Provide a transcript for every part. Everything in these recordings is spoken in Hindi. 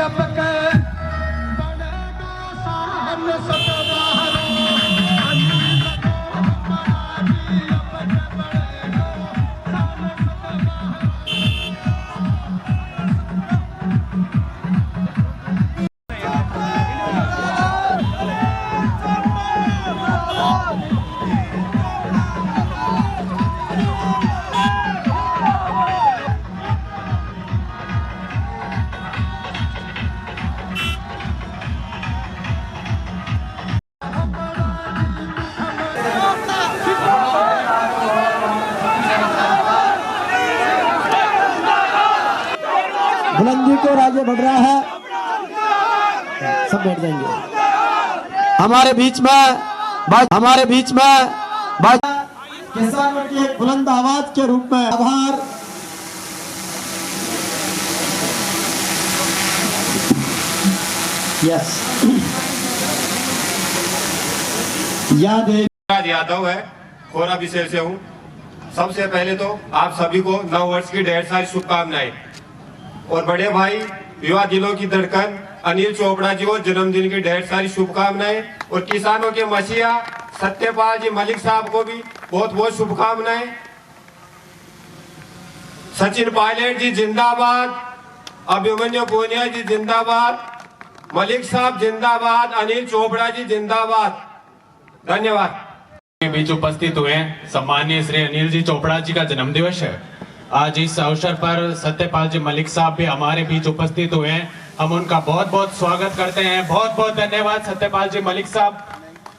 अब के बुलंदी को आगे बढ़ रहा है। सब बैठ जाएंगे। हमारे बीच में किसानों की एक बुलंद आवाज के रूप में आभार। यस यादव है, खोरा विशेष से हूँ। सबसे पहले तो आप सभी को नव वर्ष की ढेर सारी शुभकामनाएं और बड़े भाई युवा दिलों की धड़कन अनिल चोपड़ा जी को जन्मदिन की ढेर सारी शुभकामनाएं और किसानों के मसीहा सत्यपाल जी मलिक साहब को भी बहुत बहुत शुभकामनाएं। सचिन पायलट जी जिंदाबाद, अभिमन्यु पूनिया जी जिंदाबाद, मलिक साहब जिंदाबाद, अनिल चोपड़ा जी जिंदाबाद। धन्यवाद। के बीच उपस्थित हुए सम्माननीय श्री अनिल जी चोपड़ा जी का जन्मदिवस है। आज इस अवसर पर सत्यपाल जी मलिक साहब भी हमारे बीच उपस्थित हुए हैं। हम उनका बहुत बहुत स्वागत करते हैं। बहुत बहुत धन्यवाद सत्यपाल जी मलिक साहब।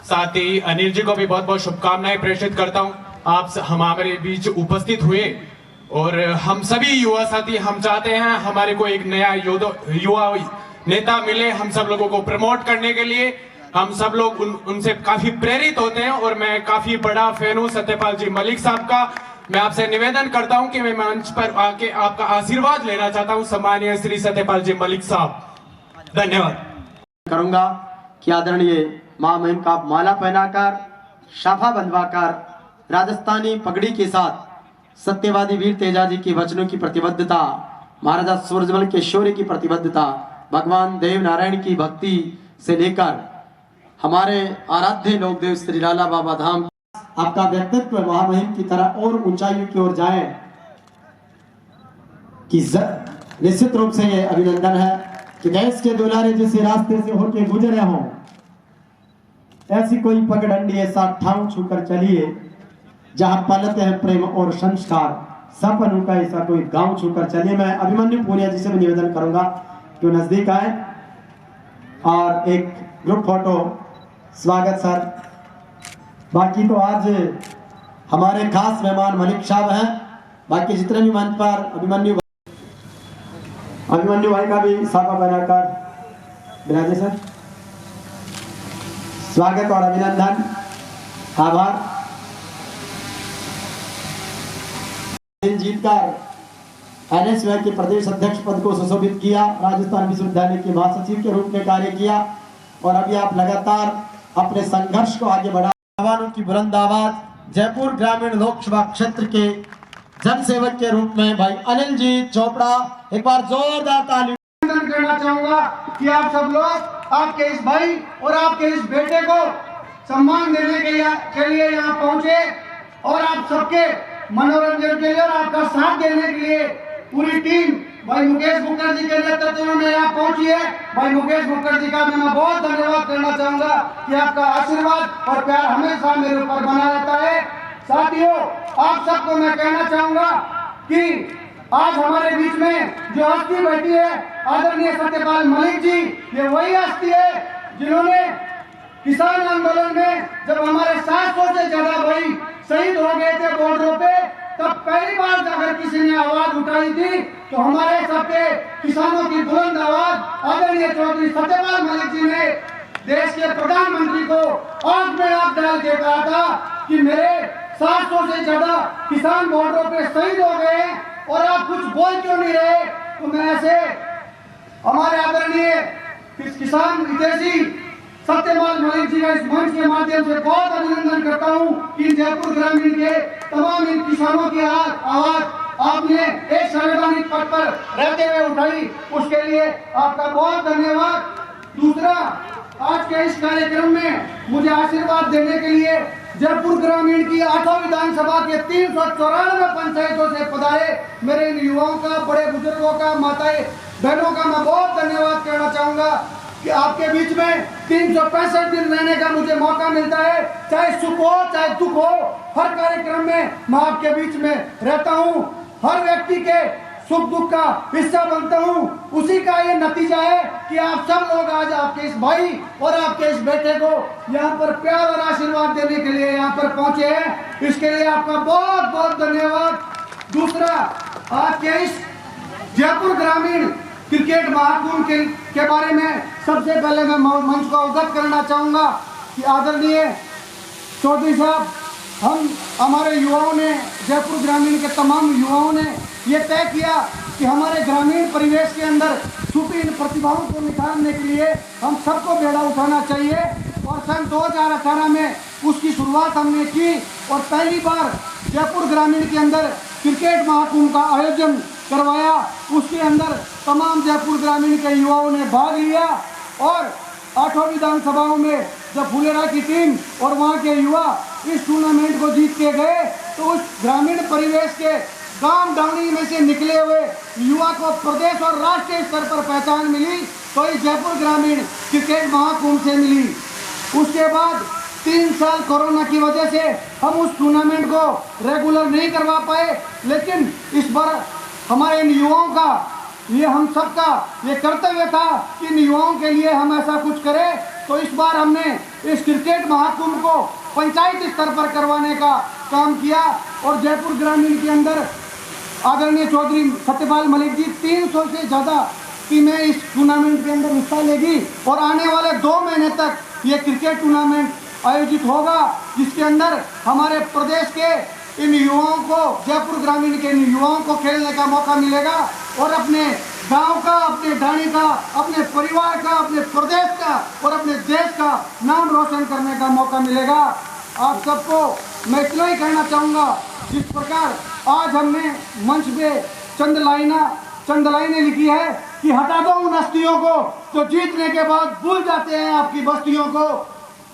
साथ ही अनिल जी को भी बहुत बहुत शुभकामनाएं प्रेषित करता हूं। आप हमारे बीच उपस्थित हुए और हम सभी युवा साथी हम चाहते हैं हमारे को एक नया युवा नेता मिले। हम सब लोगों को प्रमोट करने के लिए हम सब लोग उनसे काफी प्रेरित होते हैं और मैं काफी बड़ा फैन हूं सत्यपाल जी मलिक साहब का। मैं आपसे निवेदन करता हूं कि मैं मंच पर आके आपका आशीर्वाद लेना चाहता हूं सम्मानीय श्री सत्यपाल जी मलिक साहब। धन्यवाद। करूंगा कि आदरणीय मां महिम का माला पहनाकर शाफा बंधवाकर राजस्थानी पगड़ी के साथ सत्यवादी वीर तेजाजी की वचनों की प्रतिबद्धता, महाराजा सूरजमल के शौर्य की प्रतिबद्धता, भगवान देव नारायण की भक्ति से लेकर हमारे आराध्य लोकदेव श्री लाला बाबा धाम आपका व्यक्तित्व महामहिम की तरह और ऊंचाइयों की ओर जाए कि निश्चित रूप से ये अभिनंदन है कि देश के दुलारे जिस रास्ते से होके गुजरे हों ऐसी कोई पगडंडी ऐसा ठाव छूकर चलिए जहां पलते हैं प्रेम और संस्कार सपनों का ऐसा कोई गांव छूकर चलिए। मैं अभिमन्यु पूनिया जी से भी निवेदन करूंगा कि नजदीक आए और एक ग्रुप फोटो। स्वागत सर। बाकी तो आज हमारे खास मेहमान मलिक साहब हैं। बाकी जितने भी मंच पर अभिमन्यु भाई का भी साफा बनाकर विराजे सर। स्वागत और अभिनंदन, आभार। जीतकर एनएसयूआई के प्रदेश अध्यक्ष पद को सुशोभित किया, राजस्थान विश्वविद्यालय के महासचिव के रूप में कार्य किया और अभी आप लगातार अपने संघर्ष को आगे बढ़ा। जवानों की बुलंद आवाज, जयपुर ग्रामीण लोकसभा क्षेत्र के जनसेवक के रूप में भाई अनिल जी चोपड़ा, एक बार जोरदार ताली करना चाहूंगा कि आप सब लोग आपके इस भाई और आपके इस बेटे को सम्मान देने के लिए यहाँ पहुंचे और आप सबके मनोरंजन के लिए और आपका साथ देने के लिए पूरी टीम भाई मुकेश मुखर्जी के नेतृत्व में यहाँ पहुंची है। भाई मुकेश मुखर्जी का मैं बहुत धन्यवाद करना चाहूंगा कि आपका आशीर्वाद और प्यार हमेशा मेरे ऊपर बना रहता है। साथियों, आप सबको मैं कहना चाहूंगा कि आज हमारे बीच में जो हस्ती बैठी है आदरणीय सत्यपाल मलिक जी, ये वही हस्ती है जिन्होंने किसान आंदोलन में जब हमारे 700 से ज्यादा भाई शहीद हो गए थे बॉर्डरों पे, तब पहली बार अगर किसी ने आवाज उठाई थी तो हमारे सबके किसानों की बुलंद आवाज आदरणीय चौधरी सत्यपाल मलिक जी ने देश के प्रधानमंत्री को आंख में आंख डाल के कहा था कि मेरे 700 से ज्यादा किसान बॉर्डरों पे शहीद हो गए और आप कुछ बोल क्यों नहीं रहे। तो मैं ऐसे हमारे आदरणीय किसान हितैषी सत्यपाल मलिक जी का इस मंच के माध्यम से बहुत अभिनंदन करता हूं कि जयपुर ग्रामीण के तमाम इन किसानों की आवाज आपने एक संवैधानिक पद पर रहते हुए उठाई, उसके लिए आपका बहुत धन्यवाद। दूसरा, आज के इस कार्यक्रम में मुझे आशीर्वाद देने के लिए जयपुर ग्रामीण की 8वीं विधानसभा के 394 पंचायतों से पधारे मेरे इन युवाओं का, बड़े बुजुर्गों का, माताएं बहनों का मैं बहुत धन्यवाद कहना चाहूंगा कि आपके बीच में 365 दिन रहने का मुझे मौका मिलता है। चाहे सुख हो चाहे दुख हो, हर कार्यक्रम में मैं आपके बीच में रहता हूँ, हर व्यक्ति के सुख दुख का हिस्सा बनता हूँ। उसी का ये नतीजा है कि आप सब लोग आज आपके इस भाई और आपके इस बेटे को यहाँ पर प्यार और आशीर्वाद देने के लिए यहाँ पर पहुंचे हैं। इसके लिए आपका बहुत बहुत धन्यवाद। दूसरा, आज के इस जयपुर ग्रामीण क्रिकेट महाकुंभ के बारे में सबसे पहले मैं मंच को अवगत करना चाहूँगा कि आदरणीय चौधरी साहब, हमारे युवाओं ने, जयपुर ग्रामीण के तमाम युवाओं ने ये तय किया कि हमारे ग्रामीण परिवेश के अंदर छुपी इन प्रतिभाओं को निखारने के लिए हम सबको बेड़ा उठाना चाहिए। और सन 2018 में उसकी शुरुआत हमने की और पहली बार जयपुर ग्रामीण के अंदर क्रिकेट महाकुंभ का आयोजन करवाया। उसके अंदर तमाम जयपुर ग्रामीण के युवाओं ने भाग लिया और 8वीं विधानसभाओं में जब फुलेरा की टीम और वहाँ के युवा इस टूर्नामेंट को जीत के गए तो उस ग्रामीण परिवेश के गांव डावनी में से निकले हुए युवा को प्रदेश और राष्ट्रीय स्तर पर पहचान मिली तो इस जयपुर ग्रामीण क्रिकेट महाकुंभ से मिली। उसके बाद 3 साल कोरोना की वजह से हम उस टूर्नामेंट को रेगुलर नहीं करवा पाए, लेकिन इस बार हमारे इन युवाओं का, ये हम सबका ये कर्तव्य था कि इन युवाओं के लिए हम ऐसा कुछ करें। तो इस बार हमने इस क्रिकेट महाकुंभ को पंचायत स्तर पर करवाने का काम किया और जयपुर ग्रामीण के अंदर आदरणीय चौधरी सत्यपाल मलिक जी 300 से ज़्यादा टीमें इस टूर्नामेंट के अंदर हिस्सा लेगी और आने वाले 2 महीने तक ये क्रिकेट टूर्नामेंट आयोजित होगा, जिसके अंदर हमारे प्रदेश के इन युवाओं को, जयपुर ग्रामीण के इन युवाओं को खेलने का मौका मिलेगा और अपने गांव का, अपने ढाणी का, अपने परिवार का, अपने प्रदेश का और अपने देश का नाम रोशन करने का मौका मिलेगा। आप सबको मैं इतना ही कहना चाहूँगा, जिस प्रकार आज हमने मंच पे चंद लाइनें लिखी है कि हटा दो उन हस्तियों को जो जीतने के बाद भूल जाते हैं आपकी बस्तियों को।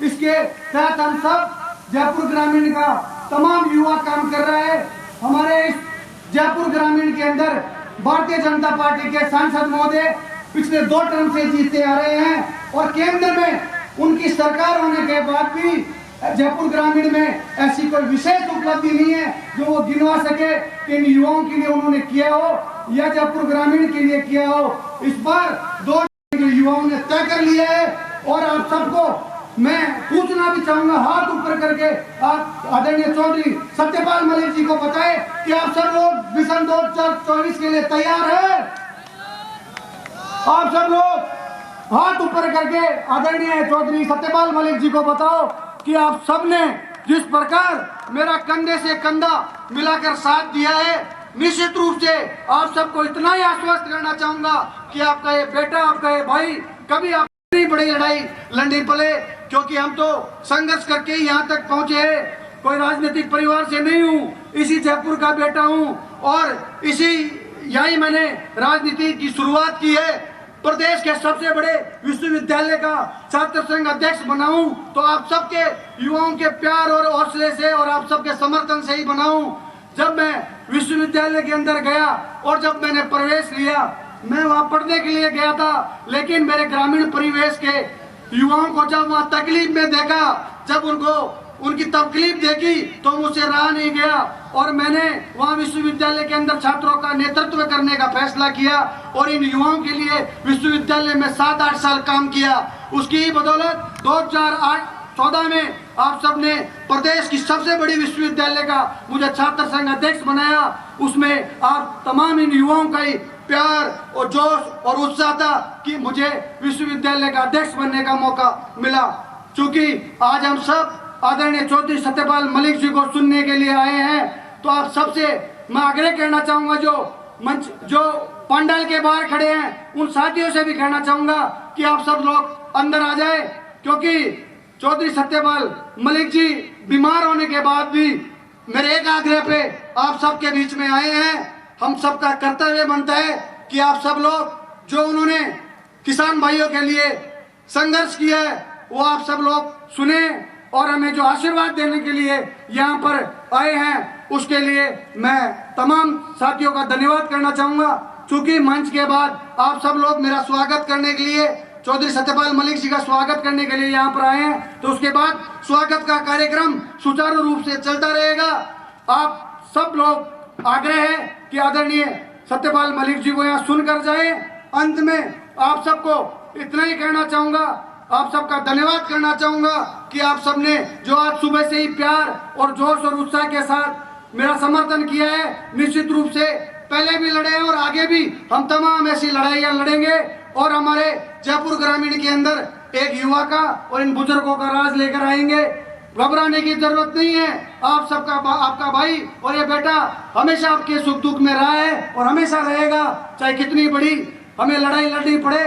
इसके तहत हम सब जयपुर ग्रामीण का तमाम युवा काम कर रहे हैं। हमारे इस जयपुर ग्रामीण के अंदर भारतीय जनता पार्टी के सांसद महोदय पिछले 2 टर्म से जीतते आ रहे हैं और केंद्र में उनकी सरकार होने के बाद भी जयपुर ग्रामीण में ऐसी कोई विशेष उपलब्धि नहीं है जो वो गिनवा सके कि इन युवाओं के लिए उन्होंने किया हो या जयपुर ग्रामीण के लिए किया हो। इस बार 2 युवाओं ने तय कर लिया है और आप सबको मैं पूछना भी चाहूंगा, हाथ ऊपर करके आप आदरणीय चौधरी सत्यपाल मलिक जी को बताएं कि आप सब लोग मिशन 2024 के लिए तैयार हैं। आप सब लोग हाथ ऊपर करके आदरणीय चौधरी सत्यपाल मलिक जी को बताओ कि आप सबने जिस प्रकार मेरा कंधे से कंधा मिलाकर साथ दिया है, निश्चित रूप से आप सबको इतना ही आश्वस्त करना चाहूंगा कि आपका ये बेटा, आपका ये भाई कभी आप इतनी बड़ी लड़ाई लड़नी पड़े, क्योंकि हम तो संघर्ष करके ही यहाँ तक पहुंचे हैं। कोई राजनीतिक परिवार से नहीं हूँ, इसी जयपुर का बेटा हूँ और इसी यही मैंने राजनीति की शुरुआत की है। प्रदेश के सबसे बड़े विश्वविद्यालय का छात्र संघ अध्यक्ष बनाऊं तो आप सबके युवाओं के प्यार और हौसले से और आप सबके समर्थन से ही बनाऊं। जब मैं विश्वविद्यालय के अंदर गया और जब मैंने प्रवेश लिया, मैं वहां पढ़ने के लिए गया था, लेकिन मेरे ग्रामीण परिवेश के युवाओं को जब वहां तकलीफ में देखा, जब उनकी तकलीफ देखी तो मुझसे रहा नहीं गया और मैंने वहां विश्वविद्यालय के अंदर छात्रों का नेतृत्व करने का फैसला किया और इन युवाओं के लिए विश्वविद्यालय में 7-8 साल काम किया। उसकी ही बदौलत 2014 में आप सबने प्रदेश की सबसे बड़ी विश्वविद्यालय का मुझे छात्र संघ अध्यक्ष बनाया। उसमें आप तमाम इन युवाओं का ही प्यार और जोश और उत्साह था कि मुझे विश्वविद्यालय का अध्यक्ष बनने का मौका मिला। चूंकि आज हम सब आदरणीय चौधरी सत्यपाल मलिक जी को सुनने के लिए आए हैं, तो आप सबसे मैं आग्रह करना चाहूंगा, जो पंडाल के बाहर खड़े हैं उन साथियों से भी कहना चाहूंगा कि आप सब लोग अंदर आ जाए, क्योंकि चौधरी सत्यपाल मलिक जी बीमार होने के बाद भी मेरे एक आग्रह पे आप सबके बीच में आए हैं। हम सबका कर्तव्य बनता है कि आप सब लोग जो उन्होंने किसान भाइयों के लिए संघर्ष किया है वो आप सब लोग सुने और हमें जो आशीर्वाद देने के लिए यहाँ पर आए हैं उसके लिए मैं तमाम साथियों का धन्यवाद करना चाहूँगा। चूंकि मंच के बाद आप सब लोग मेरा स्वागत करने के लिए, चौधरी सत्यपाल मलिक जी का स्वागत करने के लिए यहाँ पर आए हैं, तो उसके बाद स्वागत का कार्यक्रम सुचारू रूप से चलता रहेगा। आप सब लोग आग्रह है कि आदरणीय सत्यपाल मलिक जी को यहाँ सुनकर जाए। अंत में आप सबको इतना ही कहना चाहूँगा, आप सबका धन्यवाद करना चाहूँगा कि आप सबने जो आज सुबह से ही प्यार और जोश और उत्साह के साथ मेरा समर्थन किया है। निश्चित रूप से पहले भी लड़े हैं और आगे भी हम तमाम ऐसी लड़ाइयाँ लड़ेंगे और हमारे जयपुर ग्रामीण के अंदर एक युवा का और इन बुजुर्गों का राज लेकर आएंगे। घबराने की जरूरत नहीं है। आप सबका आपका भाई और ये बेटा हमेशा आपके सुख दुख में रहा है और हमेशा रहेगा, चाहे कितनी बड़ी हमें लड़ाई लड़नी पड़े।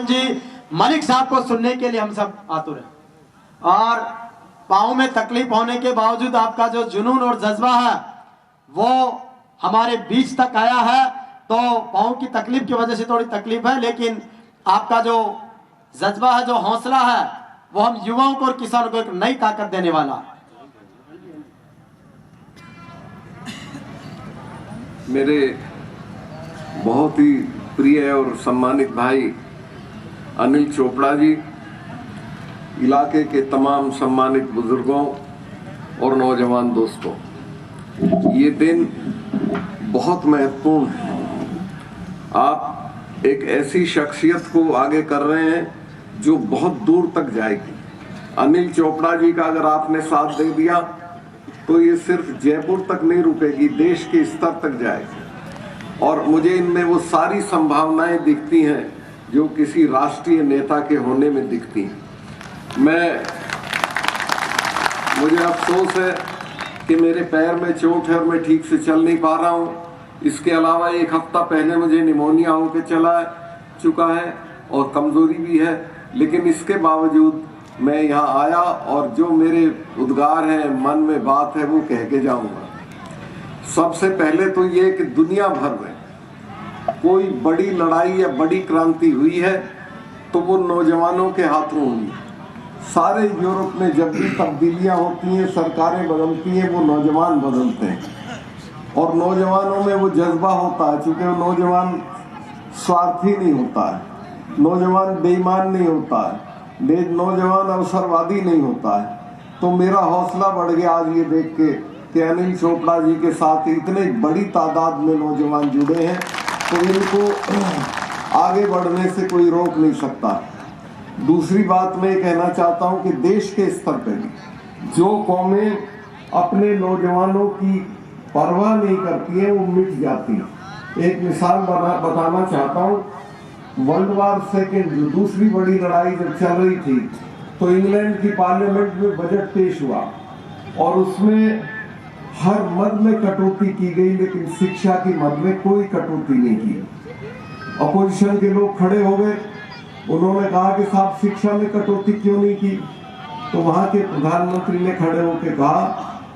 जी मलिक साहब को सुनने के लिए हम सब आतुर हैं और पाँव में तकलीफ होने के बावजूद आपका जो जुनून और जज्बा है वो हमारे बीच तक आया है। तो पाँव की तकलीफ की वजह से थोड़ी तकलीफ है, लेकिन आपका जो जज्बा है, जो हौसला है, वो हम युवाओं को और किसानों को एक नई ताकत देने वाला है। मेरे बहुत ही प्रिय और सम्मानित भाई अनिल चोपड़ा जी, इलाके के तमाम सम्मानित बुजुर्गों और नौजवान दोस्तों, ये दिन बहुत महत्वपूर्ण है। आप एक ऐसी शख्सियत को आगे कर रहे हैं जो बहुत दूर तक जाएगी। अनिल चोपड़ा जी का अगर आपने साथ दे दिया तो ये सिर्फ जयपुर तक नहीं रुकेगी, देश के स्तर तक जाएगी। और मुझे इनमें वो सारी संभावनाएं दिखती हैं जो किसी राष्ट्रीय नेता के होने में दिखती हैं। मुझे अफसोस है कि मेरे पैर में चोट है और मैं ठीक से चल नहीं पा रहा हूँ। इसके अलावा एक हफ्ता पहले मुझे निमोनिया होकर चला चुका है और कमजोरी भी है, लेकिन इसके बावजूद मैं यहाँ आया और जो मेरे उद्गार हैं, मन में बात है, वो कह के जाऊँगा। सबसे पहले तो ये कि दुनिया भर में कोई बड़ी लड़ाई या बड़ी क्रांति हुई है तो वो नौजवानों के हाथों हुई। सारे यूरोप में जब भी तब्दीलियां होती हैं, सरकारें बदलती हैं, वो नौजवान बदलते हैं और नौजवानों में वो जज्बा होता है। चूँकि वो नौजवान स्वार्थी नहीं होता है, नौजवान बेईमान नहीं होता है, नौजवान अवसरवादी नहीं होता है। तो मेरा हौसला बढ़ गया आज ये देख के कि अनिल चोपड़ा जी के साथ इतने बड़ी तादाद में नौजवान जुड़े हैं, तो इनको आगे बढ़ने से कोई रोक नहीं सकता। दूसरी बात मैं कहना चाहता हूं कि देश के स्तर पर भी जो कौमें अपने नौजवानों की परवाह नहीं करती हैं वो मिट जाती हैं। एक मिसाल बताना चाहता हूं। वर्ल्ड वार सेकेंड, जो दूसरी बड़ी लड़ाई जब चल रही थी, तो इंग्लैंड की पार्लियामेंट में बजट पेश हुआ और उसमें हर मद में कटौती की गई, लेकिन शिक्षा की मद में कोई कटौती नहीं की। अपोजिशन के लोग खड़े हो गए, उन्होंने कहा कि साहब शिक्षा में कटौती क्यों नहीं की? तो वहां के प्रधानमंत्री ने खड़े होकर कहा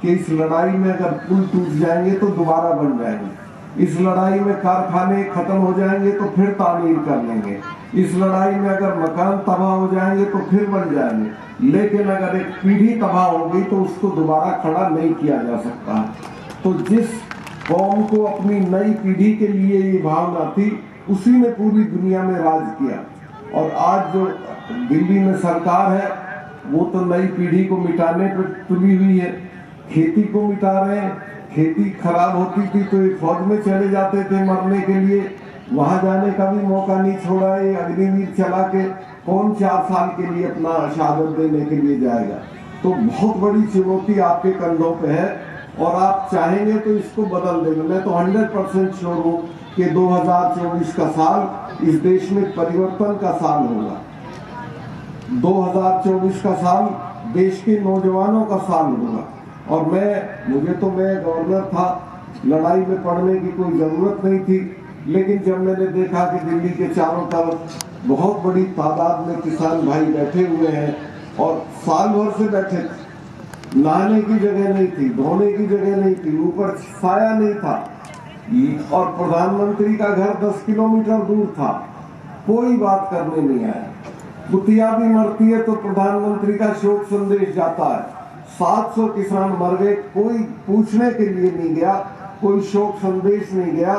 कि इस लड़ाई में अगर पुल टूट जाएंगे तो दोबारा बन जाएंगे, इस लड़ाई में कारखाने खत्म हो जाएंगे तो फिर तामीर कर लेंगे, इस लड़ाई में अगर मकान तबाह हो जाएंगे तो फिर बन जाएंगे, लेकिन अगर एक पीढ़ी तबाह हो गई तो उसको दोबारा खड़ा नहीं किया जा सकता। तो जिस कौम को अपनी नई पीढ़ी के लिए ये भावना थी, उसी ने पूरी दुनिया में राज किया। और आज जो दिल्ली में सरकार है वो तो नई पीढ़ी को मिटाने पर तुली हुई है, खेती को मिटा रहे हैं। खेती खराब होती थी तो ये फौज में चले जाते थे मरने के लिए, वहां जाने का भी मौका नहीं छोड़ा। ये अग्निवीर चला के कौन 4 साल के लिए अपना शहादत देने के लिए जाएगा? तो बहुत बड़ी चुनौती आपके कंधों पे है और आप चाहेंगे तो इसको बदल देंगे। मैं तो 100% श्योर हूँ कि 2024 का साल इस देश में परिवर्तन का साल होगा। 2024 का साल देश के नौजवानों का साल होगा। और मैं गवर्नर था, लड़ाई में पड़ने की कोई जरूरत नहीं थी, लेकिन जब मैंने देखा कि दिल्ली के चारों तरफ बहुत बड़ी तादाद में किसान भाई बैठे हुए हैं और साल भर से बैठे थे, नहाने की जगह नहीं थी, धोने की जगह नहीं थी, ऊपर साया नहीं था, और प्रधानमंत्री का घर 10 किलोमीटर दूर था। कोई बात करने नहीं आया। कुतिया भी मरती है तो प्रधानमंत्री का शोक संदेश जाता है। 700 किसान मर गए, कोई पूछने के लिए नहीं गया, कोई शोक संदेश नहीं गया,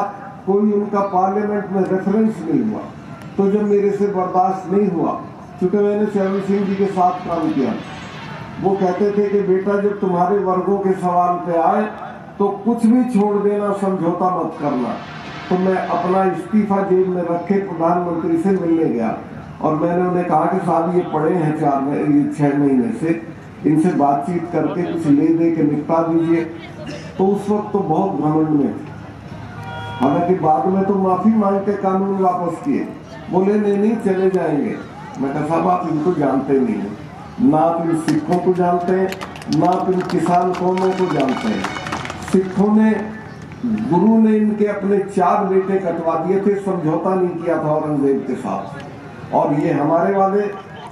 कोई उनका पार्लियामेंट में रेफरेंस नहीं हुआ। तो जब मेरे से बर्दाश्त नहीं हुआ, क्योंकि मैंने चरण सिंह जी के साथ काम किया, वो कहते थे कि बेटा जब तुम्हारे वर्गों के सवाल पे आए तो कुछ भी छोड़ देना, समझौता मत करना। तो मैं अपना इस्तीफा जेब में रखे प्रधानमंत्री से मिलने गया और मैंने उन्हें कहा कि साहब ये पड़े हैं 6 महीने से, इनसे बातचीत करके कुछ ले दे के निपटा दीजिए। तो उस वक्त तो बहुत घमंड में थे, हालांकि बाद में तो माफी मांग के कानून वापस किए। बोले नहीं चले जाएंगे। मैं कहा साहब आप इनको जानते नहीं हैं, ना आप इन सिखों को जानते हैं, ना आप इन किसान कौमों को जानते हैं। सिखों ने, गुरु ने इनके अपने 4 बेटे कटवा दिए थे, समझौता नहीं किया था औरंगजेब के साथ। और ये हमारे वाले,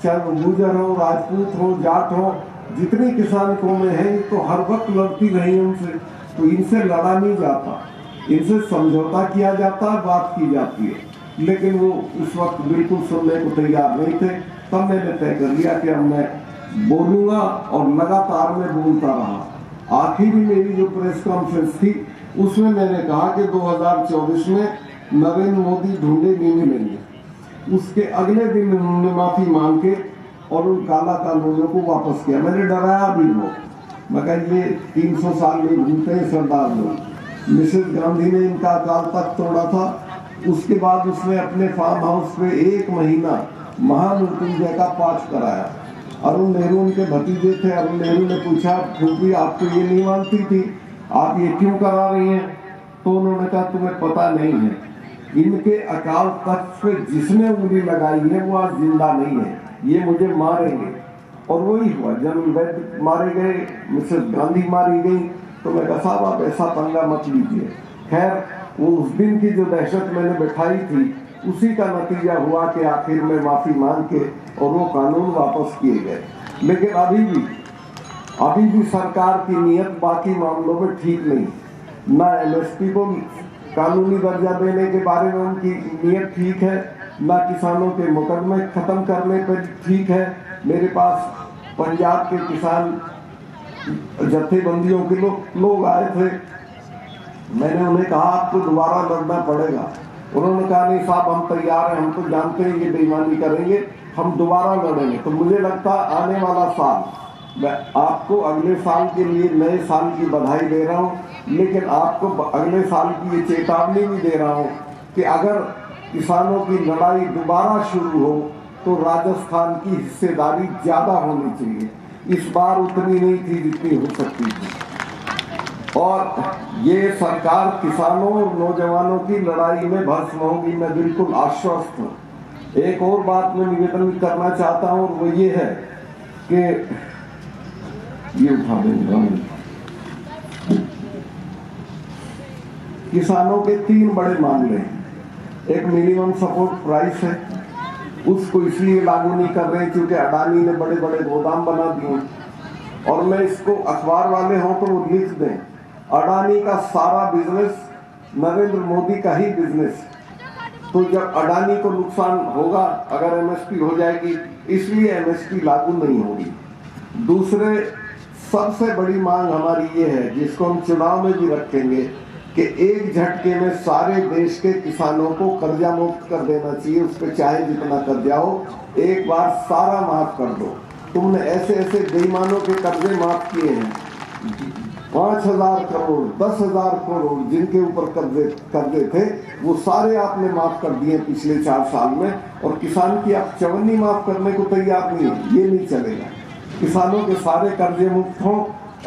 चाहे वो गुर्जर हो, राजपूत हो, जाट हो, जितनी किसान कौमें हैं तो हर वक्त लड़ती रही उनसे। तो इनसे लड़ा नहीं जाता, इनसे समझौता किया जाता, बात की जाती है। लेकिन वो उस वक्त बिल्कुल सुनने को तैयार नहीं थे। तब मैंने तय कर लिया कि अब मैं बोलूंगा और लगातार मैं बोलता रहा। आखिरी मेरी जो प्रेस कॉन्फ्रेंस थी उसमें मैंने कहा कि 2024 में नरेंद्र मोदी ढूंढे नहीं मिलेंगे। उसके अगले दिन उन्होंने माफी मांग के और उन काला कानूनों को वापस किया। मैंने डराया भी लोग, मैं कहा ये 300 साल में भूलते हैं सरदार लोग। मिसेस गांधी ने इनका अकाल तख्त तोड़ा था, उसके बाद उसने अपने फार्म हाउस पे 1 महीना महामृत्युंजय का पाठ कराया। अरुण नेहरू उनके भतीजे थे। अरुण नेहरू ने पूछा फूफी आप तो ये नहीं मानती थी, आप ये क्यों करा रही हैं? तो उन्होंने कहा तुम्हें पता नहीं है, इनके अकाल तख्त पे जिसने उंगली लगाई है वो आज जिंदा नहीं है, ये मुझे मारेंगे। और वही हुआ, जनरल वैद्य मारे गए, मिसेस गांधी मारी गई। तो मैं कहा साहब आप ऐसा पंगा मत लीजिए। खैर वो उस दिन की जो दहशत मैंने बैठाई थी उसी का नतीजा हुआ कि आखिर में माफी मांग के और वो कानून वापस किए गए। लेकिन अभी भी सरकार की नियत बाकी मामलों में ठीक नहीं। ना एमएसपी को कानूनी दर्जा देने के बारे में उनकी नियत ठीक है, ना किसानों के मुकदमे खत्म करने पर ठीक है। मेरे पास पंजाब के किसान जत्थेबंदियों के लोग आए थे, मैंने उन्हें कहा आपको दोबारा लड़ना पड़ेगा। उन्होंने कहा नहीं साहब हम तैयार हैं, हम तो जानते हैं ये बेईमानी करेंगे, हम दोबारा लड़ेंगे। तो मुझे लगता आने वाला साल, मैं आपको अगले साल के लिए नए साल की बधाई दे रहा हूँ, लेकिन आपको अगले साल की ये चेतावनी भी दे रहा हूँ कि अगर किसानों की लड़ाई दोबारा शुरू हो तो राजस्थान की हिस्सेदारी ज्यादा होनी चाहिए। इस बार उतनी नहीं थी जितनी हो सकती थी। और ये सरकार किसानों और नौजवानों की लड़ाई में भस्म होगी, मैं बिल्कुल आश्वस्त हूँ। एक और बात मैं निवेदन करना चाहता हूँ और वो ये है कि ये उठा देंगे, किसानों के 3 बड़े मामले हैं। एक मिनिमम सपोर्ट प्राइस है, उसको इसलिए लागू नहीं कर रहे क्योंकि अडानी ने बड़े बड़े गोदाम बना दिए। और मैं इसको, अखबार वाले हों तो वो लिख दें, अडानी का सारा बिजनेस नरेंद्र मोदी का ही बिजनेस। तो जब अडानी को नुकसान होगा अगर एमएसपी हो जाएगी, इसलिए एमएसपी लागू नहीं होगी। दूसरे सबसे बड़ी मांग हमारी ये है, जिसको हम चुनाव में भी रखेंगे, कि एक झटके में सारे देश के किसानों को कर्जा मुक्त कर देना चाहिए। उस पर चाहे जितना कर्जा हो, एक बार सारा माफ कर दो। तुमने ऐसे ऐसे बेईमानों के कर्जे माफ किए हैं, 5,000 करोड़ 10,000 करोड़ जिनके ऊपर कर्जे थे वो सारे आपने माफ कर दिए पिछले 4 साल में। और किसान की आप चवन्नी माफ करने को तैयार नहीं है, ये नहीं चलेगा। किसानों के सारे कर्जे मुक्त हों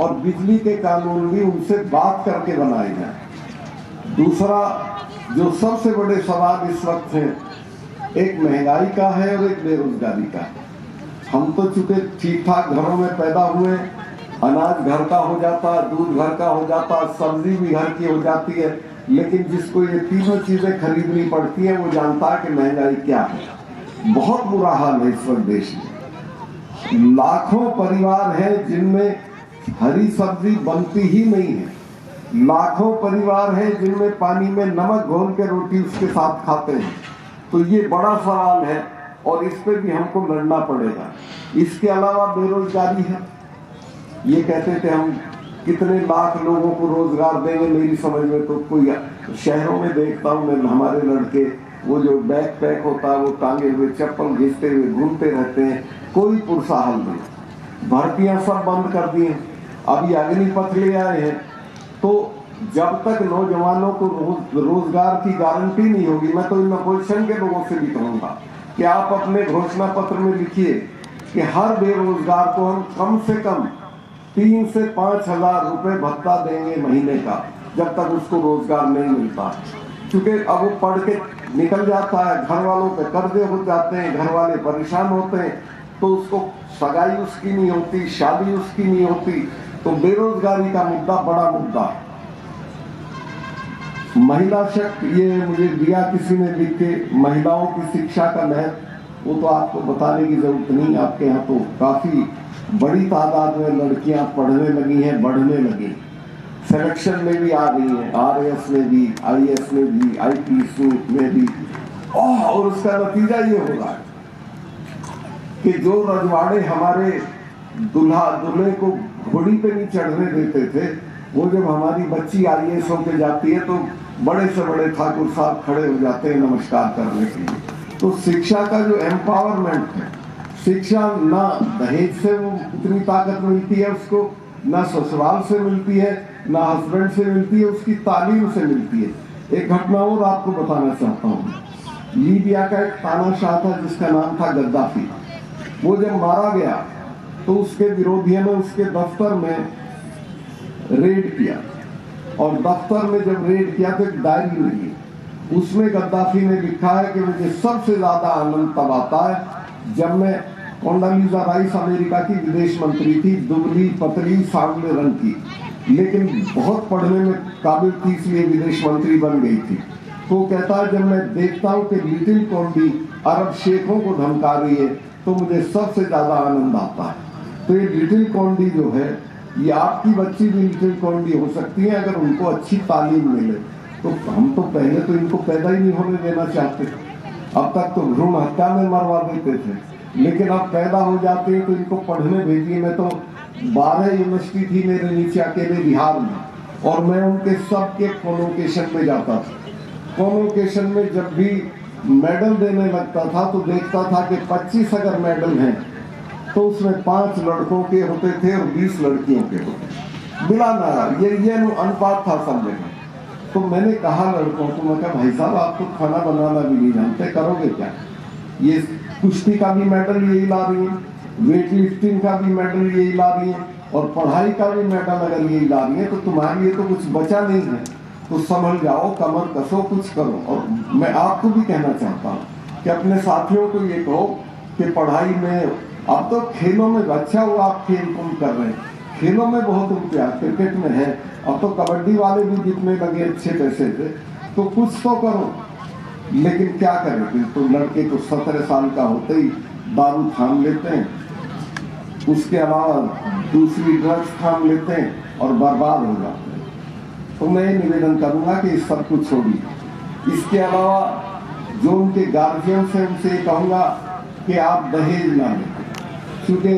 और बिजली के कानून भी उनसे बात करके बनाए जाए। दूसरा जो सबसे बड़े सवाल इस वक्त है, एक महंगाई का है और एक बेरोजगारी का है। हम तो चूंकि ठीक ठाक घरों में पैदा हुए, अनाज घर का हो जाता, दूध घर का हो जाता, सब्जी भी घर की हो जाती है, लेकिन जिसको ये तीनों चीजें खरीदनी पड़ती है वो जानता है कि महंगाई क्या है। बहुत बुरा हाल है इस वक्त देश में। लाखों परिवार हैं जिनमें हरी सब्जी बनती ही नहीं है। लाखों परिवार हैं जिनमें पानी में नमक घोल के रोटी उसके साथ खाते हैं। तो ये बड़ा सवाल है और इस पे भी हमको लड़ना पड़ेगा। इसके अलावा बेरोजगारी है। ये कहते थे हम कितने लाख लोगों को रोजगार देंगे, मेरी समझ में तो कोई, शहरों में देखता हूँ मैं हमारे लड़के, वो जो बैग पैक होता है वो टांगे हुए चप्पल घिसते हुए घूमते रहते हैं, कोई पुरसा हल नहीं। भर्तियां सब बंद कर दी हैं। अभी अग्निपथ ले आए हैं। तो जब तक नौजवानों को रोजगार की गारंटी नहीं होगी, मैं तो इन अपोजिशन के लोगों से भी कहूंगा कि आप अपने घोषणा पत्र में लिखिए कि हर बेरोजगार को हम कम से कम 3 से 5 हजार रुपए भत्ता देंगे महीने का, जब तक उसको रोजगार नहीं मिलता। क्योंकि अब वो पढ़ के निकल जाता है, घर वालों पे कर्जे हो जाते हैं, घर वाले परेशान होते हैं, तो उसको सगाई उसकी नहीं होती, शादी उसकी नहीं होती। तो बेरोजगारी का मुद्दा बड़ा मुद्दा है। महिला शक्ति, ये मुझे दिया किसी ने लिख के, महिलाओं की शिक्षा का महत्व, वो तो आपको बताने की जरूरत नहीं। आपके यहाँ तो काफी बड़ी तादाद में लड़कियां पढ़ने लगी हैं, बढ़ने लगी, सिलेक्शन में भी आ रही हैं, RAS में भी, IAS में भी, IPS में भी। और उसका नतीजा ये होगा कि जो रजवाड़े हमारे दूल्हे को घोड़ी पे नहीं चढ़ने देते थे, वो जब हमारी बच्ची IAS होके जाती है तो बड़े से बड़े ठाकुर साहब खड़े हो जाते हैं नमस्कार करने के लिए। तो शिक्षा का जो एम्पावरमेंट है, शिक्षा ना दहेज से वो उतनी ताकत मिलती है उसको, ना ससुराल से मिलती है, ना हस्बैंड से मिलती है, उसकी तालीम से मिलती है। एक घटना और आपको बताना चाहता हूँ। लीबिया का एक तानाशाह था जिसका नाम था गद्दाफी। वो जब मारा गया तो उसके विरोधियों ने उसके दफ्तर में रेड किया, और दफ्तर में जब रेड किया तो एक डायरी मिली। उसमें गद्दाफी ने लिखा है कि मुझे सबसे ज्यादा आनंद तब आता है जब मैं, कोंडालीजा राइस अमेरिका की विदेश मंत्री थी, दुबली पतली सांवले रंग की, लेकिन बहुत पढ़ने में काबिल थी, इसलिए विदेश मंत्री बन गई थी। तो कहता है जब मैं देखता हूँ कि लिटिल कॉन्डी अरब शेखों को धमका रही है तो मुझे सबसे ज्यादा आनंद आता है। तो ये लिटिल कॉन्डी जो है, ये आपकी बच्ची भी लिटिल कॉन्डी हो सकती है अगर उनको अच्छी तालीम मिले। तो हम तो पहले तो इनको पैदा ही नहीं होने देना चाहते, अब तक तो भ्रूण हत्या में मरवा देते थे, लेकिन अब पैदा हो जाते हैं तो इनको पढ़ने भेजिए। मैं तो 12 यूनिवर्सिटी थी मेरे नीचे अकेले बिहार में, और मैं उनके सबके कॉन्वोकेशन में जाता था। कॉन्वोकेशन में जब भी मेडल देने लगता था तो देखता था कि 25 अगर मेडल हैं तो उसमें 5 लड़कों के होते थे और 20 लड़कियों के होते, मिला ना, ये अनुपात था सब जगह। तो मैंने कहा लड़कों को, मैं कहा भाई साहब आप तो खाना बनाना भी नहीं जानते, करोगे क्या? ये कुश्ती का भी मेडल यही ला रही है, वेट लिफ्टिंग का भी मेडल यही ला रही है, और पढ़ाई का भी मेडल अगर यही ला रही है तो तुम्हारे लिए तो कुछ बचा नहीं है। तो समझ जाओ, कमर कसो, कुछ करो। और मैं आपको भी कहना चाहता हूँ कि अपने साथियों को ये कहो कि पढ़ाई में, अब तो खेलों में, अच्छा हुआ आप खेल कूद कर रहे हैं, खेलों में बहुत रुपया क्रिकेट में है, अब तो कबड्डी वाले भी जीतने लगे अच्छे पैसे से, तो कुछ तो करो। लेकिन क्या करें, तो लड़के को 17 साल का होते ही दारू थाम लेते हैं, उसके अलावा दूसरी ड्रग्स थाम लेते हैं और बर्बाद हो जाते हैं। तो मैं निवेदन करूंगा कि इस सब कुछ छोड़िए। इसके अलावा जो उनके गार्जियन से उनसे कहूंगा कि आप दहेज ना लें, क्योंकि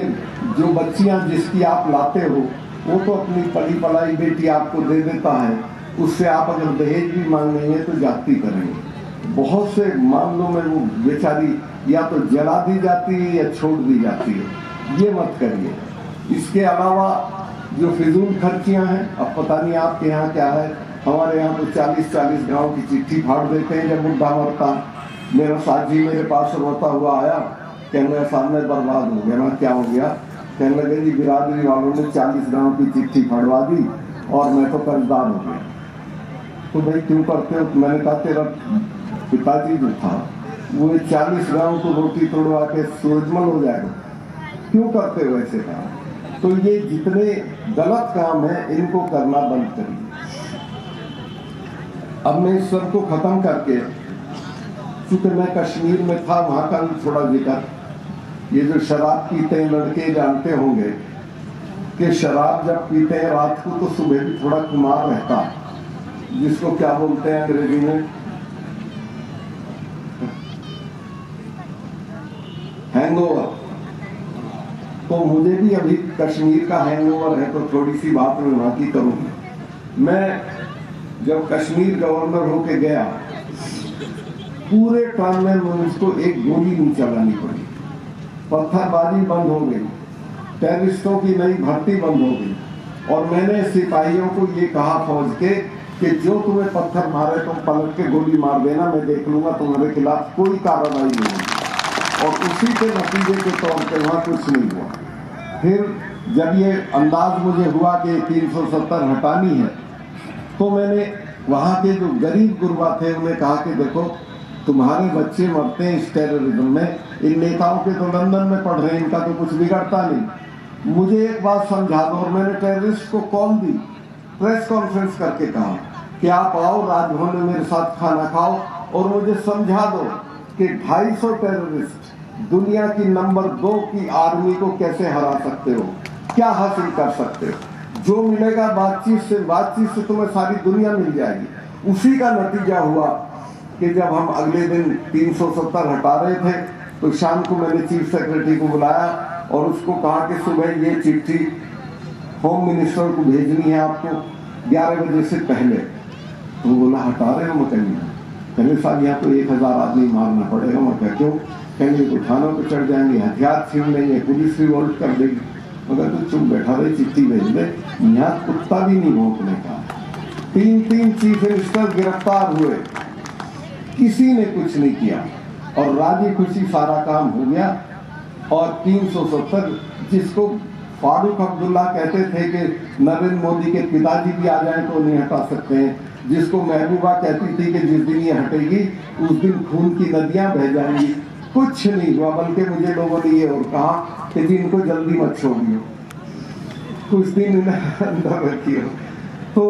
जो बच्चियां जिसकी आप लाते हो वो तो अपनी पली पलाई बेटी आपको दे देता है, उससे आप अगर दहेज भी मांगेंगे तो जाति करेंगे। बहुत से मामलों में वो बेचारी या तो जला दी जाती है या छोड़ दी जाती है, ये मत करिए। इसके अलावा जो फिजूल खर्चियां हैं, अब पता नहीं आपके यहाँ क्या है, हमारे यहाँ तो 40-40 गाँव की चिट्ठी फाड़ देते हैं जब बुढ़ा मरता। मेरा साथी मेरे पास रोता हुआ आया, कहने सामने बर्बाद हो गया। मैं क्या हो गया? कहने लगे जी बिरादरी वालों ने 40 गाँव की चिट्ठी फड़वा दी और मैं तो कर्जदार हो गया। तो भाई क्यों करते हो? मैंने कहा तेरा पिताजी जो था वो 40 गाँव को रोटी तोड़वा के सूरजमल हो जाएगा, क्यों करते हो ऐसे काम? तो ये जितने गलत काम है इनको करना बंद करिए। अब मैं इस सब को खत्म करके, क्योंकि मैं कश्मीर में था वहां का भी थोड़ा जिक्र, ये जो शराब पीते हैं लड़के जानते होंगे कि शराब जब पीते हैं रात को तो सुबह भी थोड़ा खुमार रहता है, जिसको क्या बोलते हैं अंग्रेजी में, हैंगओवर। तो मुझे भी अभी कश्मीर का हैंगओवर है, तो थोड़ी सी बात मैं वहां की करूंगी। मैं जब कश्मीर गवर्नर होके गया, पूरे टर्म में मुझको एक गोली नहीं चलानी पड़ी, पत्थरबाजी बंद हो गई, टेररिस्टों की नई भर्ती बंद हो गई, और मैंने सिपाहियों को ये कहा फौज के कि जो तुम्हें पत्थर मारे तुम पलट के गोली मार देना, मैं देख लूंगा, तुम्हारे खिलाफ कोई कार्रवाई नहीं होगी। और उसी के नतीजे के तौर पर वहां कुछ नहीं हुआ। फिर जब ये अंदाज मुझे हुआ कि 370 हटानी है, तो मैंने वहां के जो गरीब गुरबा थे उन्हें कहा कि देखो तुम्हारे बच्चे मरते हैं इस टेररिज्म में, इन नेताओं के तो लंदन में पढ़ रहे हैं, इनका तो कुछ बिगड़ता नहीं, मुझे एक बात समझा दो। और मैंने टेररिस्ट को कॉल दी, प्रेस कॉन्फ्रेंस करके कहा कि आप आओ राजभवन में मेरे साथ खाना खाओ और मुझे समझा दो कि 250 टेररिस्ट दुनिया की नंबर 2 की आर्मी को कैसे हरा सकते हो, क्या हासिल कर सकते हो। जो मिलेगा बातचीत से तुम्हें सारी दुनिया मिल जाएगी। उसी का नतीजा हुआ कि जब हम अगले दिन 370 हटा रहे थे, तो शाम को मैंने चीफ सेक्रेटरी को बुलाया और उसको कहा कि सुबह ये चिट्ठी होम मिनिस्टर को भेजनी है आपको 11 बजे से पहले। तो बोला हटा रहे हो? मैं कहने साहब यहाँ तो 1000 आदमी मारना पड़ेगा। मैं क्या क्यों? कहेंगे तो थानों पर चढ़ जाएंगे, हथियार छीन लेंगे, पुलिस रिवोल्ट कर देगी। मगर तो चुप बैठा रहे, चिट्ठी भेज दे, यहाँ कुत्ता भी नहीं भौंकने का। 3 चीफ मिनिस्टर गिरफ्तार हुए, किसी ने कुछ नहीं किया, और राजी खुशी सारा काम हो गया। और 370 जिसको फारूक अब्दुल्ला कहते थे कि नरेंद्र मोदी के पिताजी भी आ जाएं तो नहीं हटा सकते हैं, जिसको महबूबा कहती थी कि जिस दिन ये हटेगी उस दिन खून की नदियां बह जाएंगी, कुछ नहीं हुआ। बल्कि मुझे लोगों ने ये और कहा कि जिनको जल्दी मत छोड़ियो, कुछ दिन अंदर रखियो। तो